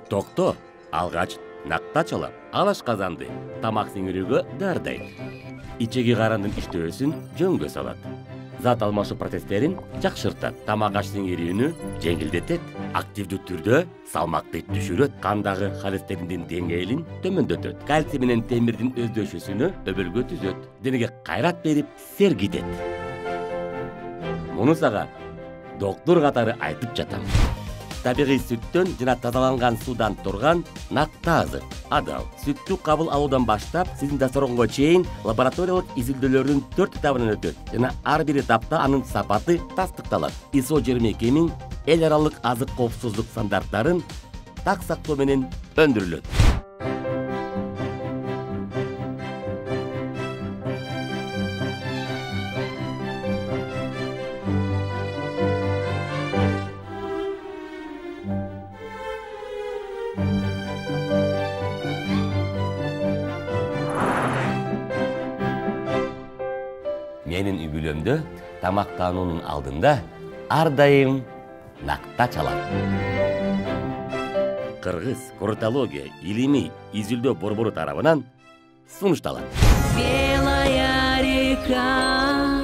Токто алгач накта чалап, ал ашказанды тамак сиңирүүгө даярдайт. Ичеги карандын иштөөсүн жөнгө салат. Зат алмашуу процесстерин жакшыртат, тамак аш сиңирүүнү жеңилдетет, активдүү түрдө салмакты түшүрөт, кандагы холестериндин деңгээлин төмөндөтөт, кальций менен темирдин өздөшүүсүнө өбөлгө түзөт, денеге кайрат берип, сергитет. Муну сага доктор катары айтып жатам. Табигый сүттөн жана тазаланган суудан турган накта азык. Адал сүттү кабыл алуудан баштап, сиздин дасторгонго чейин лабораториялык изилдөөлөрдүн 4 этабынан өтөт жана ар бир этапта анын сапаты тастыкталат. ISO 22000 эл аралык азык коопсуздук стандарттарын так сактоо менен өндүрүлөт. Менин үй-бүлөмдө тамактануунун алдында ар дайым накта чалат. Кыргыз куртология илимий изилдөө борбору тарабынан сунушталат. Белая река